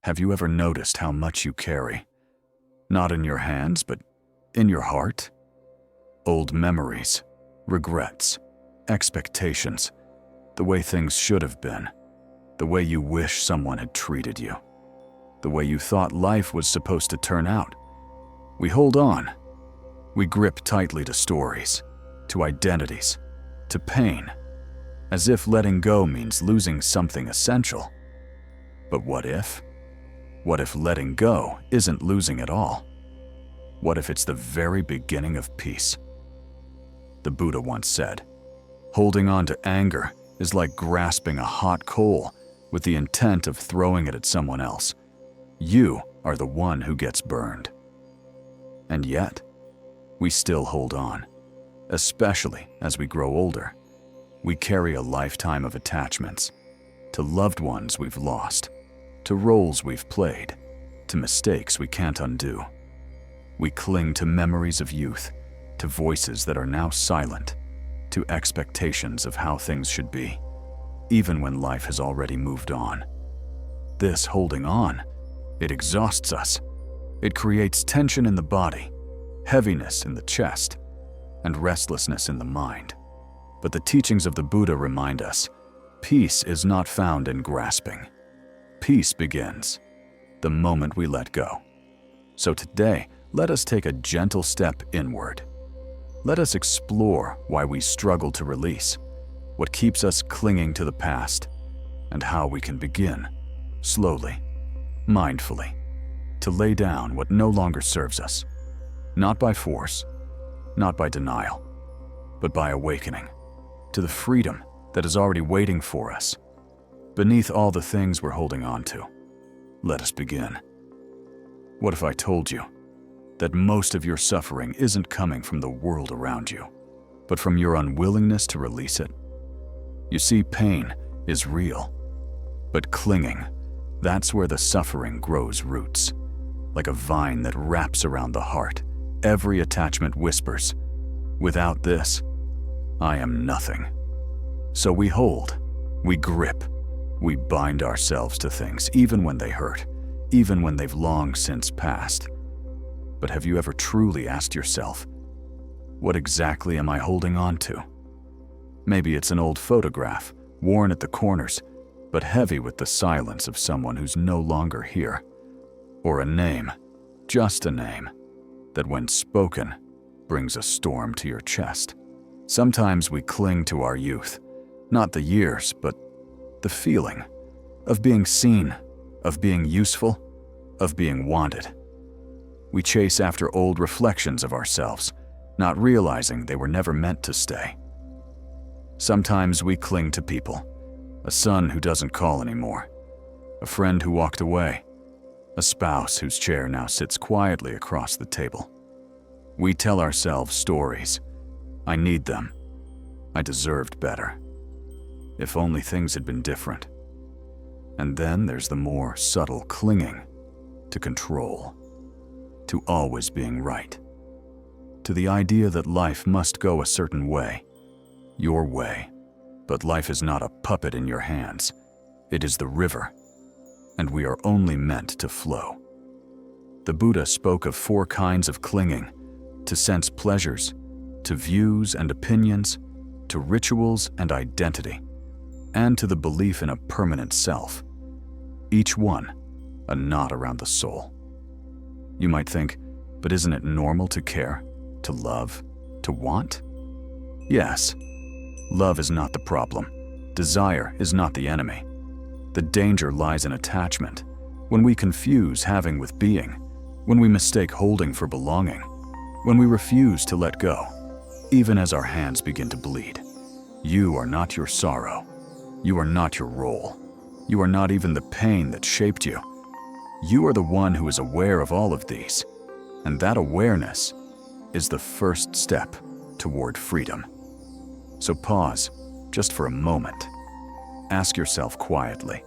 Have you ever noticed how much you carry? Not in your hands, but in your heart? Old memories, regrets, expectations, the way things should have been, the way you wish someone had treated you, the way you thought life was supposed to turn out. We hold on. We grip tightly to stories, to identities, to pain, as if letting go means losing something essential. But what if? What if letting go isn't losing at all? What if it's the very beginning of peace? The Buddha once said, "Holding on to anger is like grasping a hot coal with the intent of throwing it at someone else. You are the one who gets burned." And yet, we still hold on, especially as we grow older. We carry a lifetime of attachments to loved ones we've lost, to roles we've played, to mistakes we can't undo. We cling to memories of youth, to voices that are now silent, to expectations of how things should be, even when life has already moved on. This holding on, it exhausts us. It creates tension in the body, heaviness in the chest, and restlessness in the mind. But the teachings of the Buddha remind us, peace is not found in grasping. Peace begins the moment we let go. So today, let us take a gentle step inward. Let us explore why we struggle to release, what keeps us clinging to the past, and how we can begin, slowly, mindfully, to lay down what no longer serves us, not by force, not by denial, but by awakening to the freedom that is already waiting for us beneath all the things we're holding on to. Let us begin. What if I told you that most of your suffering isn't coming from the world around you, but from your unwillingness to release it? You see, pain is real, but clinging, that's where the suffering grows roots. Like a vine that wraps around the heart, every attachment whispers, "Without this, I am nothing." So we hold, we grip, we bind ourselves to things even when they hurt, even when they've long since passed. But have you ever truly asked yourself, what exactly am I holding on to? Maybe it's an old photograph, worn at the corners, but heavy with the silence of someone who's no longer here. Or a name, just a name, that when spoken, brings a storm to your chest. Sometimes we cling to our youth, not the years, but the feeling of being seen, of being useful, of being wanted. We chase after old reflections of ourselves, not realizing they were never meant to stay. Sometimes we cling to people, a son who doesn't call anymore, a friend who walked away, a spouse whose chair now sits quietly across the table. We tell ourselves stories. I need them. I deserved better. If only things had been different. And then there's the more subtle clinging to control, to always being right, to the idea that life must go a certain way, your way. But life is not a puppet in your hands. It is the river, and we are only meant to flow. The Buddha spoke of 4 kinds of clinging: to sense pleasures, to views and opinions, to rituals and identity, and to the belief in a permanent self. Each one a knot around the soul. You might think, but isn't it normal to care, to love, to want? Yes. Love is not the problem. Desire is not the enemy. The danger lies in attachment, when we confuse having with being, when we mistake holding for belonging, when we refuse to let go, even as our hands begin to bleed. You are not your sorrow. You are not your role. You are not even the pain that shaped you. You are the one who is aware of all of these, and that awareness is the first step toward freedom. So pause, just for a moment. Ask yourself quietly,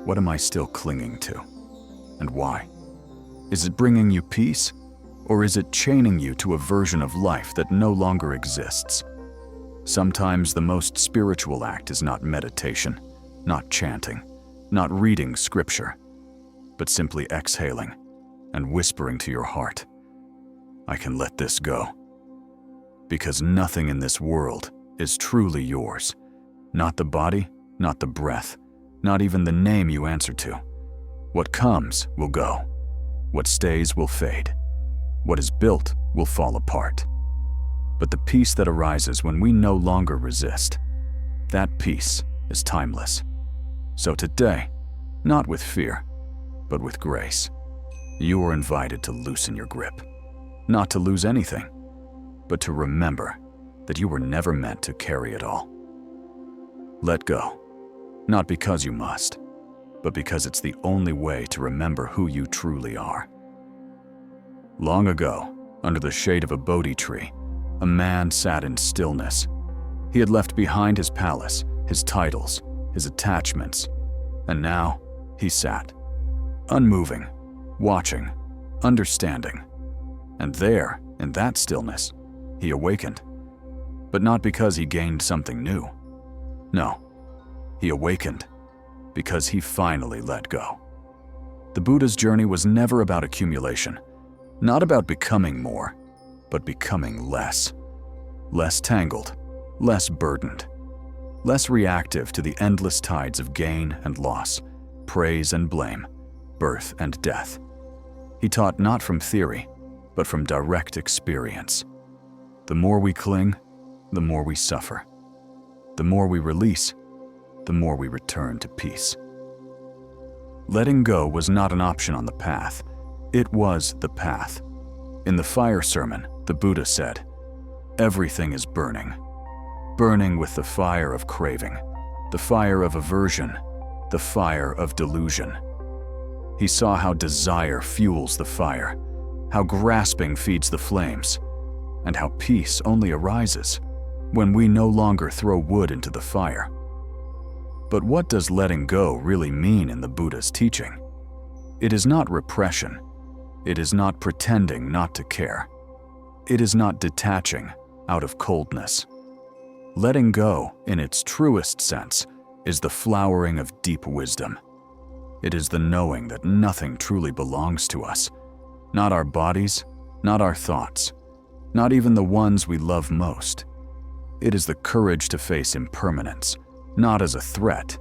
what am I still clinging to, and why? Is it bringing you peace, or is it chaining you to a version of life that no longer exists? Sometimes the most spiritual act is not meditation, not chanting, not reading scripture. but simply exhaling and whispering to your heart, I can let this go. Because nothing in this world is truly yours. Not the body, not the breath, not even the name you answer to. What comes will go. What stays will fade. What is built will fall apart. But the peace that arises when we no longer resist, that peace is timeless. So today, not with fear, but with grace, you are invited to loosen your grip. Not to lose anything, but to remember that you were never meant to carry it all. Let go, not because you must, but because it's the only way to remember who you truly are. Long ago, under the shade of a Bodhi tree, a man sat in stillness. He had left behind his palace, his titles, his attachments, and now he sat, unmoving, watching, understanding. And there, in that stillness, he awakened. But not because he gained something new. No, he awakened because he finally let go. The Buddha's journey was never about accumulation, not about becoming more, but becoming less. Less tangled, less burdened, less reactive to the endless tides of gain and loss, praise and blame, birth and death. He taught not from theory, but from direct experience. The more we cling, the more we suffer. The more we release, the more we return to peace. Letting go was not an option on the path. It was the path. In the fire sermon, the Buddha said, "Everything is burning. Burning with the fire of craving, the fire of aversion, the fire of delusion." He saw how desire fuels the fire, how grasping feeds the flames, and how peace only arises when we no longer throw wood into the fire. But what does letting go really mean in the Buddha's teaching? It is not repression. It is not pretending not to care. It is not detaching out of coldness. Letting go, in its truest sense, is the flowering of deep wisdom. It is the knowing that nothing truly belongs to us, not our bodies, not our thoughts, not even the ones we love most. It is the courage to face impermanence, not as a threat,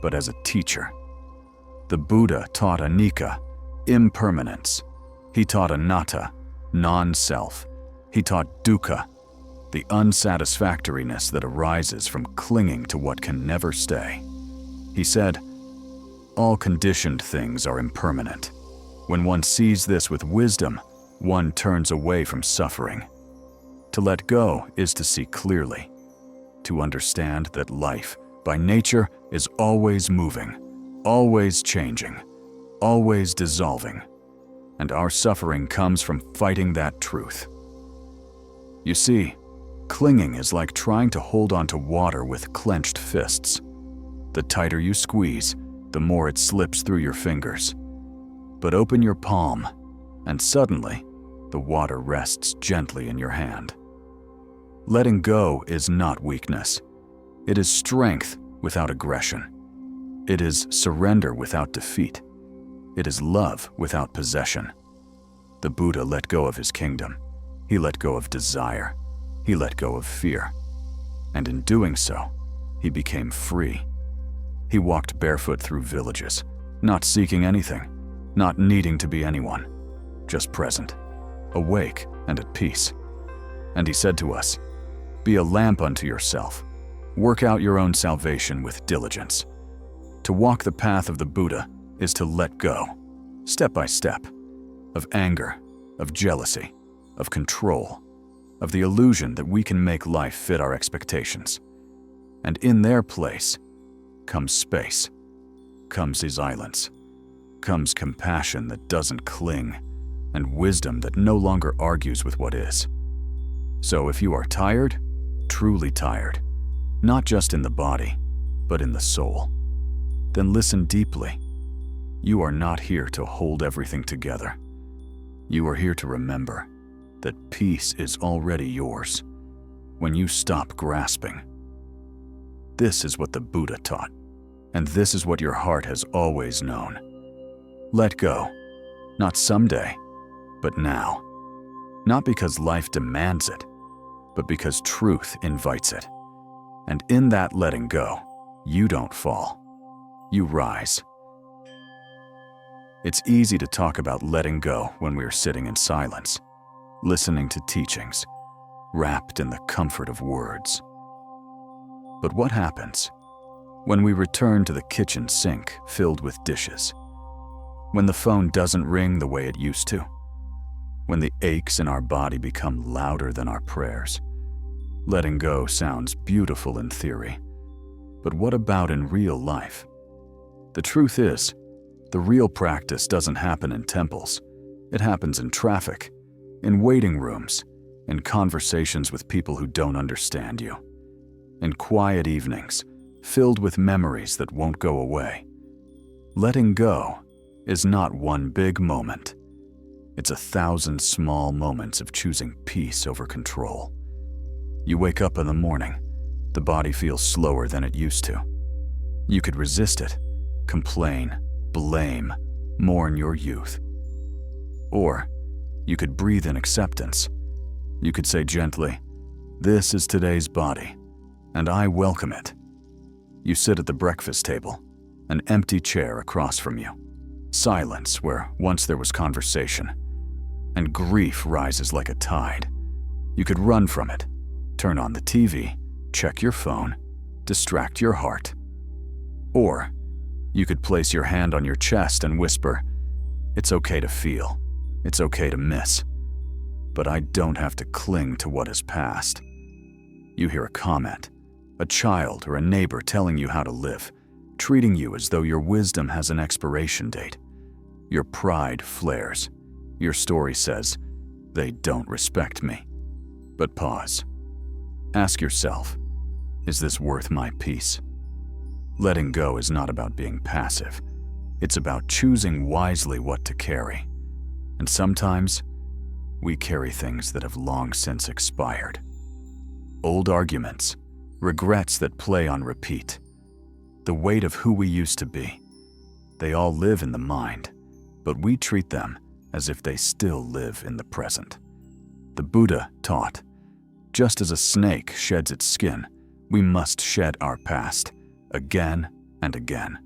but as a teacher. The Buddha taught anicca, impermanence. He taught anatta, non-self. He taught dukkha, the unsatisfactoriness that arises from clinging to what can never stay. He said, "All conditioned things are impermanent. When one sees this with wisdom, one turns away from suffering." To let go is to see clearly, to understand that life, by nature, is always moving, always changing, always dissolving, and our suffering comes from fighting that truth. You see, clinging is like trying to hold onto water with clenched fists. The tighter you squeeze, the more it slips through your fingers. But open your palm, and suddenly, the water rests gently in your hand. Letting go is not weakness. It is strength without aggression. It is surrender without defeat. It is love without possession. The Buddha let go of his kingdom. He let go of desire. He let go of fear. And in doing so, he became free. He walked barefoot through villages, not seeking anything, not needing to be anyone, just present, awake and at peace. And he said to us, "Be a lamp unto yourself. Work out your own salvation with diligence." To walk the path of the Buddha is to let go, step by step, of anger, of jealousy, of control, of the illusion that we can make life fit our expectations. And in their place comes space, comes silence, comes compassion that doesn't cling, and wisdom that no longer argues with what is. So if you are tired, truly tired, not just in the body, but in the soul, then listen deeply. You are not here to hold everything together. You are here to remember that peace is already yours when you stop grasping. This is what the Buddha taught, and this is what your heart has always known. Let go. Not someday, but now. Not because life demands it, but because truth invites it. And in that letting go, you don't fall. You rise. It's easy to talk about letting go when we're sitting in silence, listening to teachings, wrapped in the comfort of words. But what happens when we return to the kitchen sink filled with dishes? When the phone doesn't ring the way it used to? When the aches in our body become louder than our prayers? Letting go sounds beautiful in theory, but what about in real life? The truth is, the real practice doesn't happen in temples. It happens in traffic, in waiting rooms, in conversations with people who don't understand you, in quiet evenings filled with memories that won't go away. Letting go is not one big moment. It's 1,000 small moments of choosing peace over control. You wake up in the morning, the body feels slower than it used to. You could resist it, complain, blame, mourn your youth. Or you could breathe in acceptance. You could say gently, "This is today's body, and I welcome it." You sit at the breakfast table, an empty chair across from you. Silence where once there was conversation. And grief rises like a tide. You could run from it, turn on the TV, check your phone, distract your heart. Or you could place your hand on your chest and whisper, "It's okay to feel. It's okay to miss. But I don't have to cling to what is past." You hear a comment, a child or a neighbor telling you how to live, treating you as though your wisdom has an expiration date. Your pride flares. Your story says, "They don't respect me." But pause. Ask yourself, is this worth my peace? Letting go is not about being passive. It's about choosing wisely what to carry. And sometimes, we carry things that have long since expired. Old arguments, regrets that play on repeat, the weight of who we used to be. They all live in the mind, but we treat them as if they still live in the present. The Buddha taught, just as a snake sheds its skin, we must shed our past, again and again.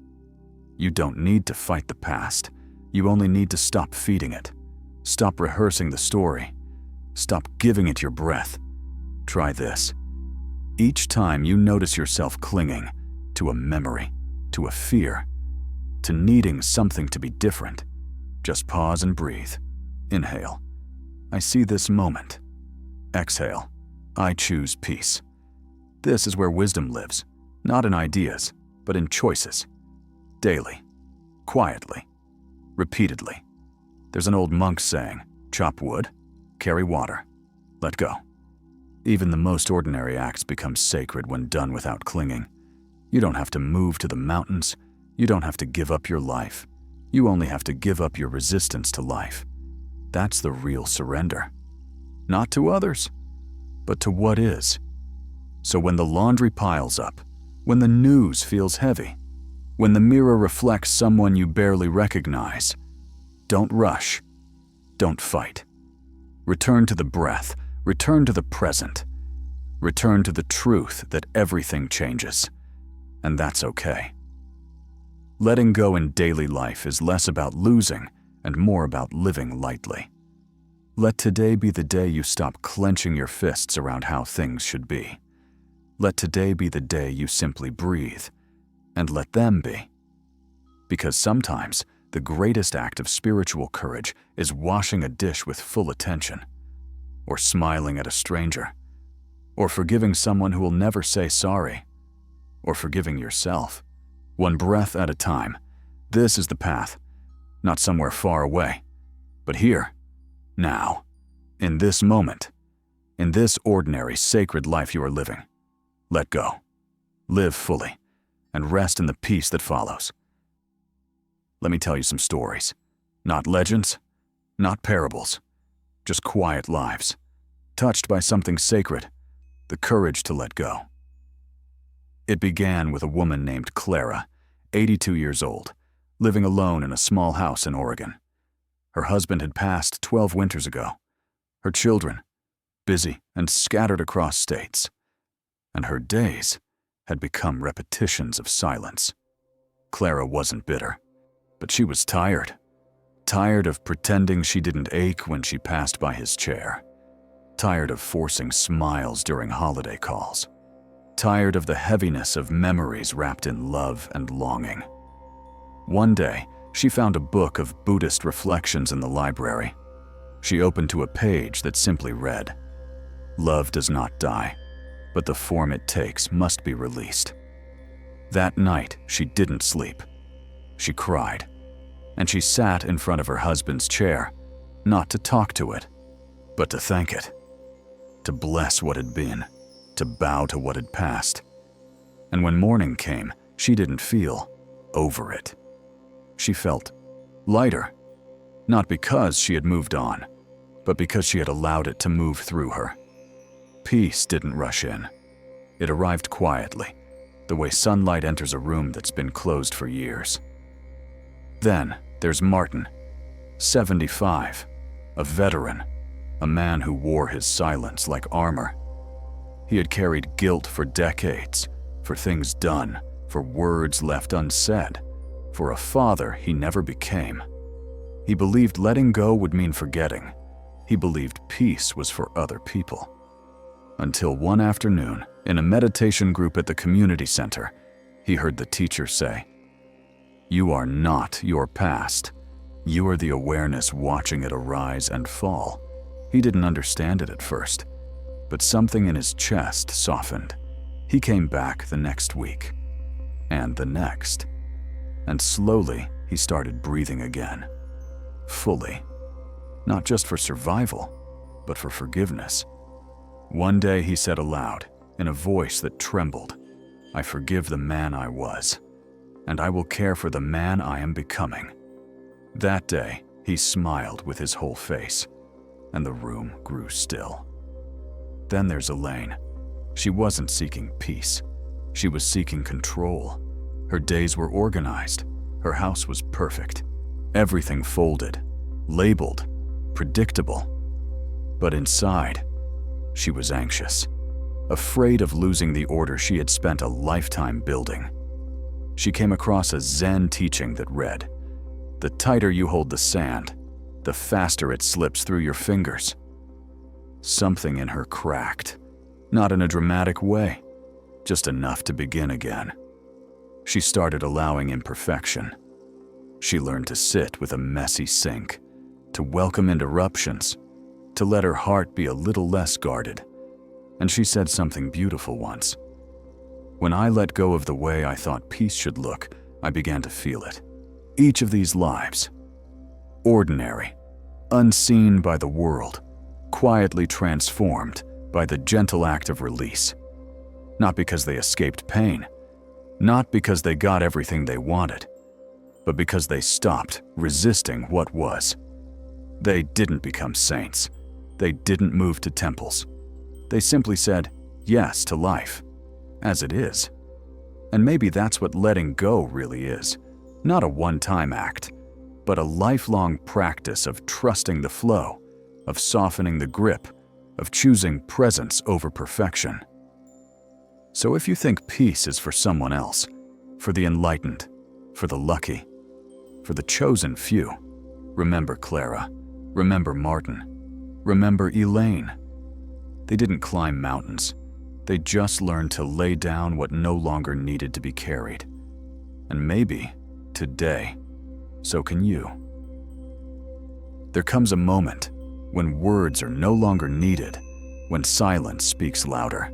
You don't need to fight the past. You only need to stop feeding it. Stop rehearsing the story. Stop giving it your breath. Try this. Each time you notice yourself clinging to a memory, to a fear, to needing something to be different, just pause and breathe. Inhale. I see this moment. Exhale. I choose peace. This is where wisdom lives, not in ideas, but in choices. Daily, quietly, repeatedly. There's an old monk saying, chop wood, carry water, let go. Even the most ordinary acts become sacred when done without clinging. You don't have to move to the mountains. You don't have to give up your life. You only have to give up your resistance to life. That's the real surrender. Not to others, but to what is. So when the laundry piles up, when the news feels heavy, when the mirror reflects someone you barely recognize, don't rush, don't fight. Return to the breath, return to the present, return to the truth that everything changes, and that's okay. Letting go in daily life is less about losing and more about living lightly. Let today be the day you stop clenching your fists around how things should be. Let today be the day you simply breathe, and let them be. Because sometimes the greatest act of spiritual courage is washing a dish with full attention, or smiling at a stranger, or forgiving someone who will never say sorry, or forgiving yourself. One breath at a time. This is the path, not somewhere far away, but here, now, in this moment, in this ordinary, sacred life you are living. Let go, live fully, and rest in the peace that follows. Let me tell you some stories. Not legends, not parables, just quiet lives, touched by something sacred, the courage to let go. It began with a woman named Clara, 82 years old, living alone in a small house in Oregon. Her husband had passed 12 winters ago. Her children, busy and scattered across states. And her days had become repetitions of silence. Clara wasn't bitter, but she was tired. Tired of pretending she didn't ache when she passed by his chair. Tired of forcing smiles during holiday calls. Tired of the heaviness of memories wrapped in love and longing. One day, she found a book of Buddhist reflections in the library. She opened to a page that simply read, "Love does not die, but the form it takes must be released." That night, she didn't sleep. She cried, and she sat in front of her husband's chair, not to talk to it, but to thank it, to bless what had been, to bow to what had passed. And when morning came, she didn't feel over it. She felt lighter, not because she had moved on, but because she had allowed it to move through her. Peace didn't rush in. It arrived quietly, the way sunlight enters a room that's been closed for years. Then there's Martin, 75, a veteran, a man who wore his silence like armor. He had carried guilt for decades, for things done, for words left unsaid, for a father he never became. He believed letting go would mean forgetting. He believed peace was for other people. Until one afternoon, in a meditation group at the community center, he heard the teacher say, "You are not your past. You are the awareness watching it arise and fall." He didn't understand it at first, but something in his chest softened. He came back the next week, and the next, and slowly he started breathing again, fully, not just for survival, but for forgiveness. One day he said aloud, in a voice that trembled, "I forgive the man I was, and I will care for the man I am becoming." That day, he smiled with his whole face, and the room grew still. Then there's Elaine. She wasn't seeking peace. She was seeking control. Her days were organized. Her house was perfect. Everything folded, labeled, predictable. But inside, she was anxious, afraid of losing the order she had spent a lifetime building. She came across a Zen teaching that read, "The tighter you hold the sand, the faster it slips through your fingers." Something in her cracked, not in a dramatic way, just enough to begin again. She started allowing imperfection. She learned to sit with a messy sink, to welcome interruptions, to let her heart be a little less guarded. And she said something beautiful once. "When I let go of the way I thought peace should look, I began to feel it. Each of these lives, ordinary, unseen by the world, quietly transformed by the gentle act of release. Not because they escaped pain, not because they got everything they wanted, but because they stopped resisting what was. They didn't become saints. They didn't move to temples. They simply said yes to life, as it is. And maybe that's what letting go really is. Not a one-time act, but a lifelong practice of trusting the flow, of softening the grip, of choosing presence over perfection. So if you think peace is for someone else, for the enlightened, for the lucky, for the chosen few, remember Clara, remember Martin, remember Elaine. They didn't climb mountains. They just learned to lay down what no longer needed to be carried. And maybe, today, so can you. There comes a moment when words are no longer needed, when silence speaks louder,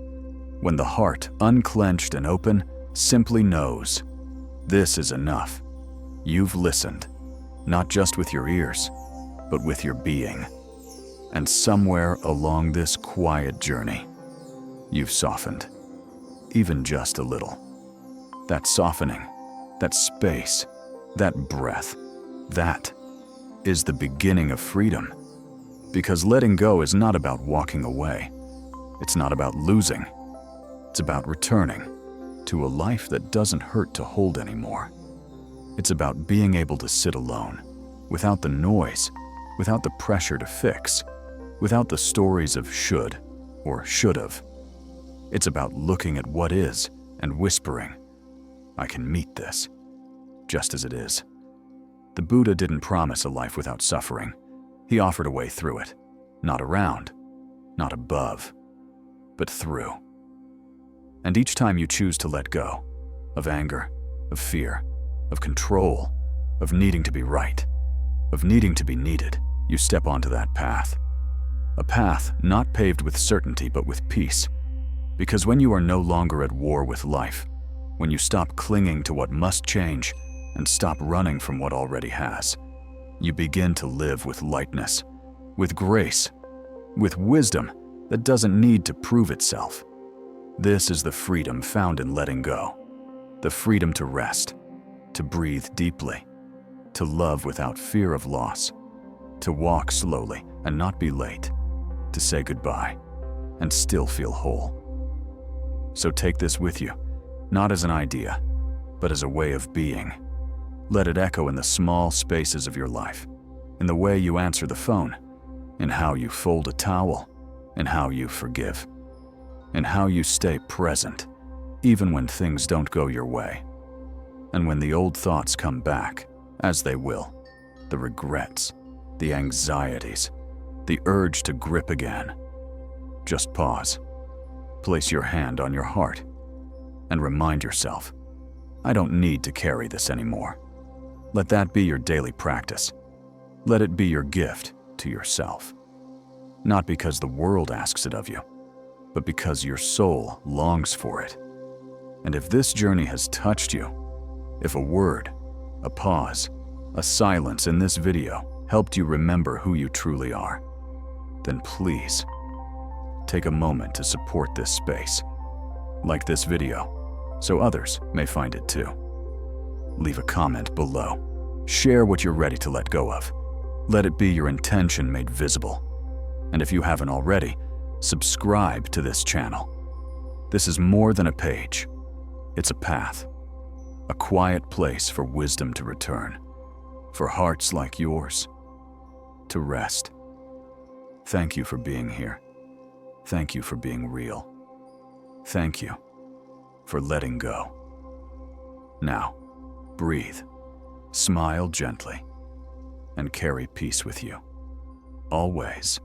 when the heart, unclenched and open, simply knows, this is enough. You've listened, not just with your ears, but with your being. And somewhere along this quiet journey, you've softened, even just a little. That softening, that space, that breath, that is the beginning of freedom. Because letting go is not about walking away. It's not about losing. It's about returning to a life that doesn't hurt to hold anymore. It's about being able to sit alone, without the noise, without the pressure to fix, without the stories of should or should've. It's about looking at what is and whispering, I can meet this, just as it is. The Buddha didn't promise a life without suffering. He offered a way through it, not around, not above, but through. And each time you choose to let go of anger, of fear, of control, of needing to be right, of needing to be needed, you step onto that path. A path not paved with certainty but with peace. Because when you are no longer at war with life, when you stop clinging to what must change and stop running from what already has, you begin to live with lightness, with grace, with wisdom that doesn't need to prove itself. This is the freedom found in letting go. The freedom to rest, to breathe deeply, to love without fear of loss, to walk slowly and not be late, to say goodbye and still feel whole. So take this with you, not as an idea, but as a way of being. Let it echo in the small spaces of your life, in the way you answer the phone, in how you fold a towel, in how you forgive, in how you stay present, even when things don't go your way. And when the old thoughts come back, as they will, the regrets, the anxieties, the urge to grip again, just pause, place your hand on your heart, and remind yourself, I don't need to carry this anymore. Let that be your daily practice. Let it be your gift to yourself. Not because the world asks it of you, but because your soul longs for it. And if this journey has touched you, if a word, a pause, a silence in this video helped you remember who you truly are, then please take a moment to support this space. Like this video, so others may find it too. Leave a comment below. Share what you're ready to let go of. Let it be your intention made visible. And if you haven't already, subscribe to this channel. This is more than a page. It's a path, a quiet place for wisdom to return, for hearts like yours to rest. Thank you for being here. Thank you for being real. Thank you for letting go. Now, breathe, smile gently, and carry peace with you, always.